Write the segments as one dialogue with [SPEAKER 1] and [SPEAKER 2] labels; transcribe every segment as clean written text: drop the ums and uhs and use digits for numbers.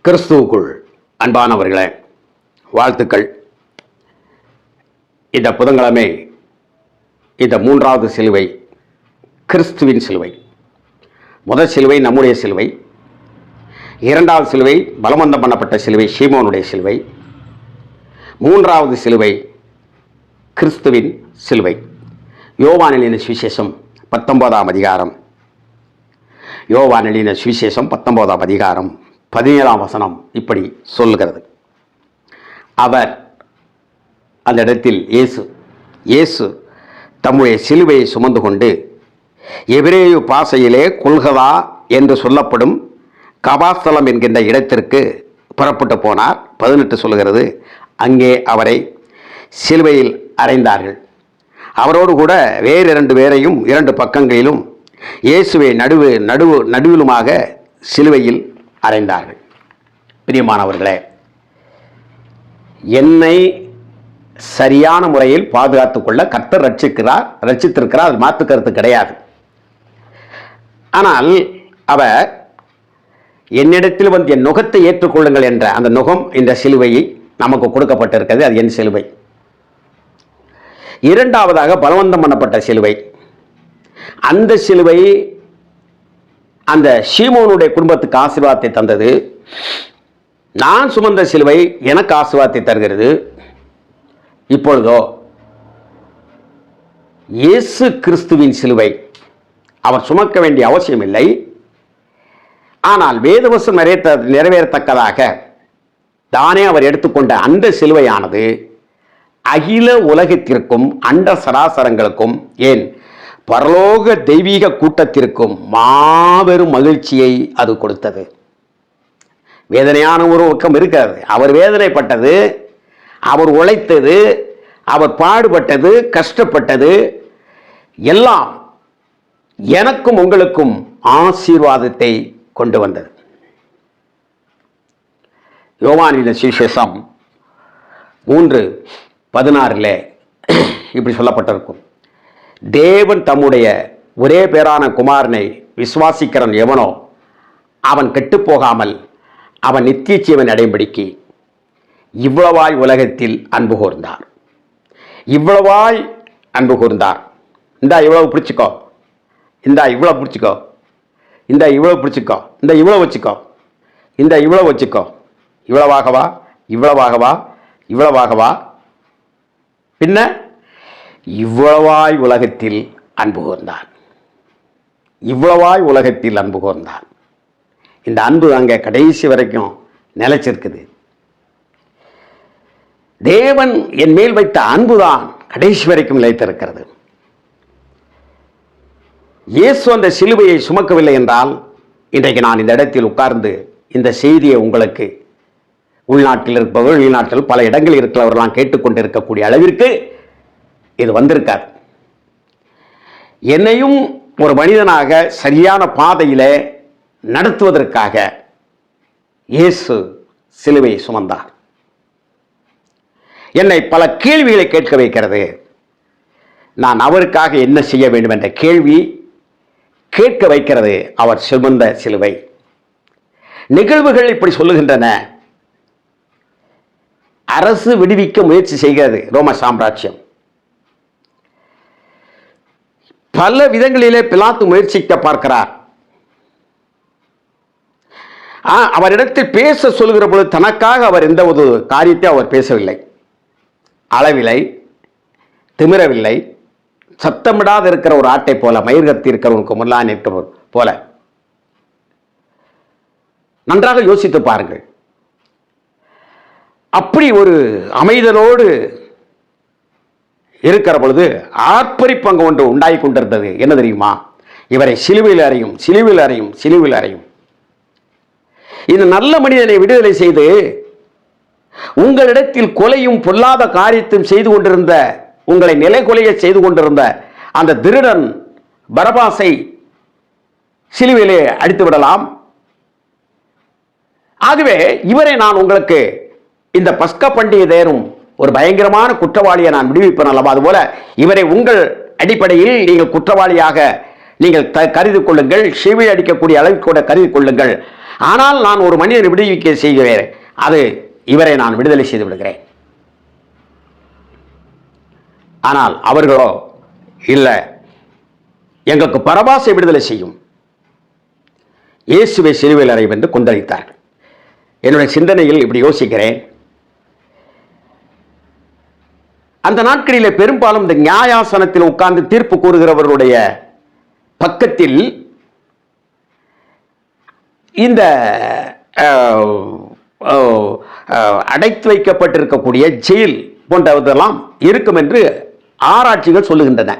[SPEAKER 1] கிறிஸ்துவுக்குள் அன்பானவர்களே, வாழ்த்துக்கள். இந்த புதன்கிழமை இந்த மூன்றாவது சிலுவை கிறிஸ்துவின் சிலுவை. முதல் சிலுவை நம்முடைய சிலுவை, இரண்டாவது சிலுவை பலவந்தம் பண்ணப்பட்ட சிலுவை சீமோனுடைய சிலுவை, மூன்றாவது சிலுவை கிறிஸ்துவின் சிலுவை. யோவானின் சுவிசேஷம் 19ஆம் அதிகாரம், யோவானின் சுவிசேஷம் 19ஆம் அதிகாரம் 17ஆம் வசனம் இப்படி சொல்லுகிறது. அவர் அந்த இடத்தில் இயேசு தம்முடைய சிலுவையை சுமந்து கொண்டு எபிரேய பாஷையிலே கொல்கதா என்று சொல்லப்படும் கபாஸ்தலம் என்கின்ற இடத்திற்கு புறப்பட்டு போனார். 18 சொல்லுகிறது, அங்கே அவரை சிலுவையில் அறைந்தார்கள். அவரோடு கூட வேறு 2 பேரையும் 2 பக்கங்களிலும் இயேசுவை நடுவிலுமாக சிலுவையில் அறைந்தார்கள். பிரியமானவர்களே, என்னை சரியான முறையில் பாதுகாத்துக் கொள்ள கர்த்தர் ரட்சித்திருக்கிறார். அது மாற்று கருத்து கிடையாது. ஆனால் அவர் என்னிடத்தில் வந்து என் நுகத்தை ஏற்றுக்கொள்ளுங்கள் என்ற அந்த நுகம் இந்த சிலுவையை நமக்கு கொடுக்கப்பட்டிருக்கிறது. அது என் சிலுவை. இரண்டாவதாக பலவந்தம் பண்ணப்பட்ட சிலுவை. அந்த சிலுவை அந்த சீமோனுடைய குடும்பத்துக்கு ஆசீர்வாதத்தை தந்தது. நான் சுமந்த சிலுவை எனக்கு ஆசீர்வாதத்தை தருகிறது. இப்பொழுதோ இயேசு கிறிஸ்துவின் சிலுவை அவர் சுமக்க வேண்டிய அவசியம் இல்லை. ஆனால் வேதவசம் நிறைவேறத்தக்கதாக தானே அவர் எடுத்துக்கொண்ட அந்த சிலுவையானது அகில உலகத்திற்கும் அண்ட சராசரங்களுக்கும் ஏன் பரலோக தெய்வீக கூட்டத்திற்கும் மாபெரும் மகிழ்ச்சியை அது கொடுத்தது. வேதனையான ஒரு பக்கம் இருக்கிறது. அவர் வேதனைப்பட்டது, அவர் உழைத்தது, அவர் பாடுபட்டது, கஷ்டப்பட்டது எல்லாம் எனக்கும் உங்களுக்கும் ஆசீர்வாதத்தை கொண்டு வந்தது. யோவானின் சுவிசேஷம் 3:16 இப்படி சொல்லப்பட்டிருக்கும், தேவன் தம்முடைய ஒரே பேரான குமாரனை விசுவாசிக்கிறவன் எவனோ அவன் கெட்டுப்போகாமல் அவன் நித்திய ஜீவன் அடையும்படிக்கு இவ்வளவாய் உலகத்தில் அன்பு கூர்ந்தார். இவ்வளவாய் அன்பு கூர்ந்தார். இந்தா இவ்வளவு பிடிச்சிக்கோ, இந்தா இவ்வளவு பிடிச்சிக்கோ, இந்த இவ்வளவு பிடிச்சிக்கோ, இந்த இவ்வளவு வச்சுக்கோ, இந்த இவ்வளவு வச்சுக்கோ, இவ்வளவாகவா, இவ்வளவாகவா, இவ்வளவாகவா, பின்ன இவ்வளவாய் உலகத்தில் அன்பு கூர்ந்தார். இவ்வளவாய் உலகத்தில் அன்பு கூர்ந்தார். இந்த அன்பு அங்கே கடைசி வரைக்கும் நிலைச்சிருக்குது. தேவன் என் மேல் வைத்த அன்புதான் கடைசி வரைக்கும் நிலைத்திருக்கிறது. இயேசு அந்த சிலுவையை சுமக்கவில்லை என்றால் இன்றைக்கு நான் இந்த இடத்தில் உட்கார்ந்து இந்த செய்தியை உங்களுக்கு உள்நாட்டில் இருப்பவர்கள், வெளிநாட்டில் பல இடங்களில் இருக்கிறவர்களாம் கேட்டுக்கொண்டிருக்கக்கூடிய அளவிற்கு இது வந்திருக்காது. என்னையும் ஒரு மனிதனாக சரியான பாதையிலே நடத்துவதற்காக இயேசு சிலுவையை சுமந்தார். என்னை பல கேள்விகளை கேட்க வைக்கிறது. நான் அவருக்காக என்ன செய்ய வேண்டும் என்ற கேள்வி கேட்க வைக்கிறது அவர் சுமந்த சிலுவை. நிகழ்வுகள் இப்படி சொல்லுகின்றன. அரசு விடுவிக்க முயற்சி செய்கிறது ரோம சாம்ராஜ்யம். பல விதங்களிலே பிலாத்து முயற்சிக்க பார்க்கிறார். அவரிடத்தில் பேச சொல்கிற பொழுது தனக்காக அவர் எந்த ஒரு காரியத்தை அவர் பேசவில்லை, அளவில்லை, திமிரவில்லை. சத்தமிடாத இருக்கிற ஒரு ஆட்டை போல, மயிர்கத்தி இருக்கிறவனுக்கு முல்லா நிற்கிற போல. நன்றாக யோசித்து பாருங்கள். அப்படி ஒரு அமைதலோடு இருக்கிற பொழுது ஆர்ப்பரிப்பங்கு ஒன்று உண்டாகி கொண்டிருந்தது. என்ன தெரியுமா? இவரை சிலுவையில் அறையும், சிலுவையில் அறையும், சிலுவையில் அறையும். இந்த நல்ல மனிதனை விடுதலை செய்து உங்களிடத்தில் கொலையும் பொல்லாத காரியத்தையும் செய்து கொண்டிருந்த, உங்களை நிலை கொலையை செய்து கொண்டிருந்த அந்த திருடன் பரபாசை சிலுவையிலே அடித்து விடலாம். ஆகவே இவரை நான் உங்களுக்கு இந்த பஸ்கா பண்டிகை தேரும் ஒரு பயங்கரமான குற்றவாளியை நான் விடுவிப்பேன் அல்லவா? அதுபோல இவரை உங்கள் அடிப்படையில் நீங்கள் குற்றவாளியாக நீங்கள் கருதி கொள்ளுங்கள், சிலுவையில் அடிக்கக்கூடிய அளவுக்கு கூட கருதி கொள்ளுங்கள். ஆனால் நான் ஒரு மனிதனை விடுவிக்க செய்கிறேன், அது இவரை நான் விடுதலை செய்து விடுகிறேன். ஆனால் அவர்களோ இல்லை, எங்களுக்கு பரபாசை விடுதலை செய்யும், இயேசுவை சிலுவையில் அறையும் என்று கொந்தளித்தார்கள். என்னுடைய சிந்தனையில் இப்படி யோசிக்கிறேன், அந்த நாட்களிலே பெரும்பாலும் இந்த நியாயாசனத்தில் உட்கார்ந்து தீர்ப்பு கூறுகிறவர்களுடைய பக்கத்தில் இந்த அடைத்து வைக்கப்பட்டிருக்கக்கூடிய ஜெயில் போன்றவற்றெல்லாம் இருக்கும் என்று ஆராய்ச்சிகள் சொல்லுகின்றன.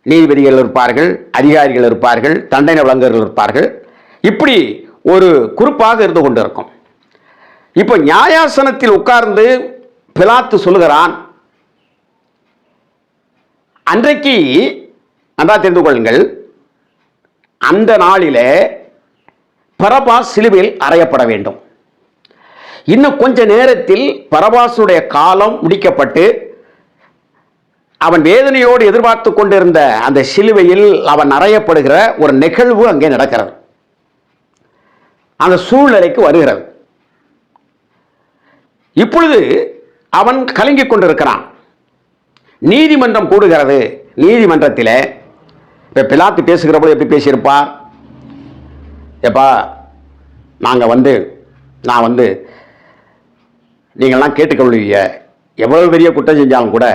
[SPEAKER 1] நீதிபதிகள் இருப்பார்கள், அதிகாரிகள் இருப்பார்கள், தண்டனை வழங்குகள் இருப்பார்கள். இப்படி ஒரு குறிப்பாக இருந்து கொண்டிருக்கும். இப்போ நியாயாசனத்தில் உட்கார்ந்து பிலாத்து சொல்லுகிறான், அன்றைக்கு நன்றா தெரிந்து கொள்ளுங்கள், அந்த நாளிலே பரபாஸ் சிலுவையில் அறையப்பட வேண்டும். இன்னும் கொஞ்ச நேரத்தில் பரபாசுடைய காலம் முடிக்கப்பட்டு அவன் வேதனையோடு எதிர்பார்த்து கொண்டிருந்த அந்த சிலுவையில் அவன் அறையப்படுகிற ஒரு நிகழ்வு அங்கே நடக்கிறது. அந்த சூழ்நிலைக்கு வருகிறது. இப்பொழுது அவன் கலங்கிக் கொண்டிருக்கிறான். நீதிமன்றம் கூடுகிறது. நீதிமன்றத்தில் இப்போ பிலாத்து பேசுகிற போது எப்படி பேசியிருப்பார்? எப்பா, நான் வந்து நீங்கள்லாம் கேட்டுக்கொள்வீங்க, எவ்வளவு பெரிய குற்றம் செஞ்சாலும் கூட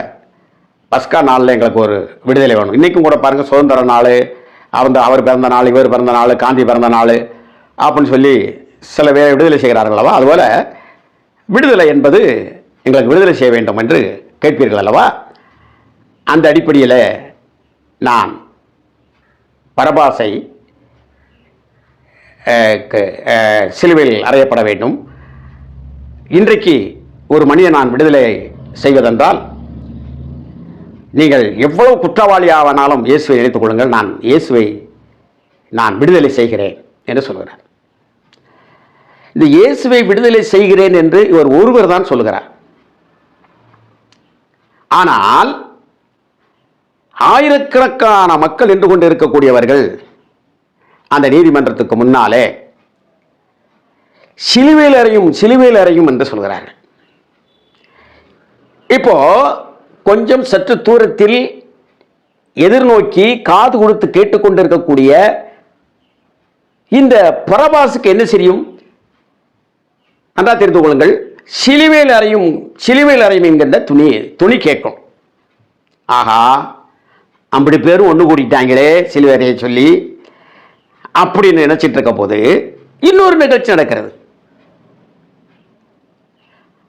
[SPEAKER 1] பஸ்கா நாளில் எங்களுக்கு ஒரு விடுதலை வேணும். இன்றைக்கும் கூட பாருங்கள், சுதந்திர நாள், அவர் பிறந்த நாள், இவர் பிறந்த நாள், காந்தி பிறந்த நாள் அப்படின்னு சொல்லி சில பேர் விடுதலை செய்கிறார்கள் அல்லவா? அதுபோல் விடுதலை என்பது எங்களுக்கு விடுதலை செய்ய வேண்டும் என்று கேட்பீர்கள் அல்லவா? அந்த அடிப்படையில் நான் பரபாசை சிலுவையில் அறையப்பட வேண்டும். இன்றைக்கு ஒரு மனிதன் நான் விடுதலை செய்வதென்றால் நீங்கள் எவ்வளவு குற்றவாளியானாலும் இயேசுவை நினைத்துக் கொள்ளுங்கள், நான் விடுதலை செய்கிறேன் என்று சொல்கிறார். இந்த இயேசுவை விடுதலை செய்கிறேன் என்று இவர் ஒருவர் தான் சொல்லுகிறார். ஆனால் ஆயிரக்கணக்கான மக்கள் நின்று கொண்டு இருக்கக்கூடியவர்கள் அந்த நீதிமன்றத்துக்கு முன்னாலே சிலுவையில் அறையும் என்று சொல்கிறார்கள். இப்போ கொஞ்சம் சற்று தூரத்தில் எதிர்நோக்கி காது கொடுத்து கேட்டுக்கொண்டிருக்கக்கூடிய இந்த பரபாசுக்கு என்ன செய்யும்? நன்றா தெரிந்து கொள்ளுங்கள், சிலுவையில் அறையும் என்கின்ற துணி கேட்கும். ஆஹா, அப்படி பேரும் ஒன்று கூட்டிட்டாங்களே சிலுவை அறைய சொல்லி அப்படின்னு நினைச்சிட்டு இருக்க போது இன்னொரு நிகழ்ச்சி நடக்கிறது.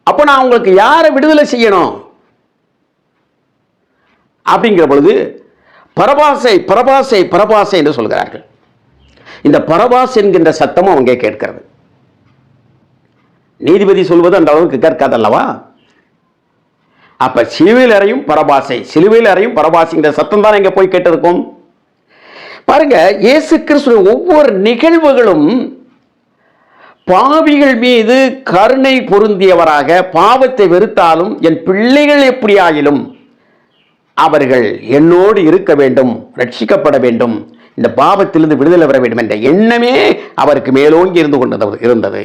[SPEAKER 1] அப்போ நான் உங்களுக்கு யாரை விடுதலை செய்யணும் அப்படிங்கிற பொழுது பரபாசை என்று சொல்கிறார்கள். இந்த பரபாஸ் என்கின்ற சத்தமும் அவங்க கேட்கிறது. நீதிபதி சொல்வது அந்த அளவுக்கு கேட்காதல்லவா? அப்ப சிலுவையில் அறையும் பரபாசிங்கிற சத்தம் தான் இங்க போய் கேட்டிருக்கும். பாருங்க, இயேசு கிறிஸ்து ஒவ்வொரு நிகழ்வுகளும் பாவிகள் மீது கருணை பொருந்தியவராக, பாவத்தை வெறுத்தாலும் என் பிள்ளைகள் எப்படியாயிலும் அவர்கள் என்னோடு இருக்க வேண்டும், ரட்சிக்கப்பட வேண்டும், இந்த பாவத்திலிருந்து விடுதலை பெற வேண்டும் என்ற எண்ணமே அவருக்கு மேலோங்கி இருந்தது.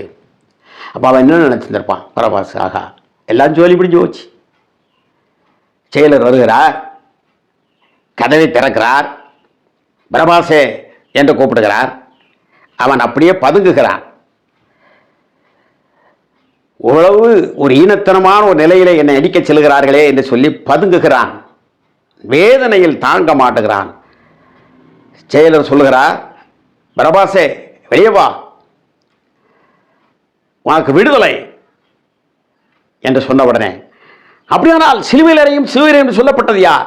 [SPEAKER 1] அப்போ அவன் என்ன நினைச்சிருப்பான்? பரபாஸ், ஆகா, எல்லாம் ஜோலி பிடிஞ்சு போச்சு. செயலர் வருகிறார், கதவை திறக்கிறார், பரபாசே என்று கூப்பிடுகிறார். அவன் அப்படியே பதுங்குகிறான். உழவு ஒரு ஈனத்தனமான ஒரு நிலையிலே என்னை அடிக்க செல்கிறார்களே என்று சொல்லி பதுங்குகிறான். வேதனையில் தாங்க மாட்டுகிறான். செயலர் சொல்லுகிறார், பரபாசே வெளியே வா, உனக்கு விடுதலை என்று சொன்ன உடனே, அப்படியானால் சிலுவையில் அறையும் என்று சொல்லப்பட்டது யார்?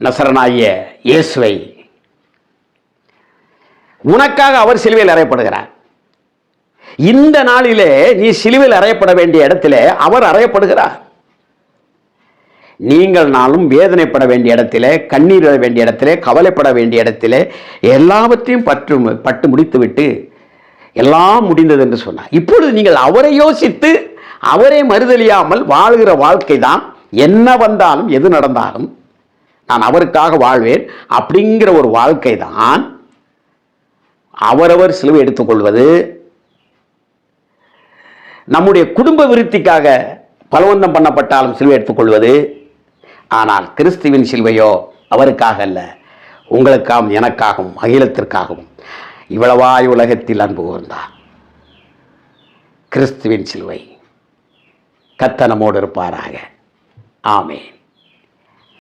[SPEAKER 1] நசரனாகிய இயேசுவை. உனக்காக அவர் சிலுவையில் அறையப்படுகிறார். இந்த நாளிலே நீ சிலுவையில் அறையப்பட வேண்டிய இடத்திலே அவர் அறையப்படுகிறார். நீங்கள் நாளும் வேதனைப்பட வேண்டிய இடத்திலே, கண்ணீர் விட வேண்டிய இடத்திலே, கவலைப்பட வேண்டிய இடத்திலே எல்லாவற்றையும் பட்டு முடித்துவிட்டு எல்லாம் முடிந்தது என்று சொன்னார். இப்பொழுது நீங்கள் அவரை யோசித்து அவரை மறுதலியாமல் வாழ்கிற வாழ்க்கை தான், என்ன வந்தாலும் எது நடந்தாலும் நான் அவருக்காக வாழ்வேன் அப்படிங்கிற ஒரு வாழ்க்கை தான் அவரவர் சிலுவை எடுத்துக்கொள்வது நம்முடைய குடும்ப விருத்திக்காக பலவந்தம் பண்ணப்பட்டாலும் சிலுவை எடுத்துக்கொள்வது. ஆனால் கிறிஸ்துவின் சிலுவையோ அவருக்காக அல்ல, உங்களுக்காகவும் எனக்காகவும் அகிலத்திற்காகவும் இவ்வளவாய் உலகத்தில் அன்பு கூர்ந்தார். கிறிஸ்துவின் சிலுவை. கர்த்தர் நம்மோடு இருப்பாராக. ஆமென்.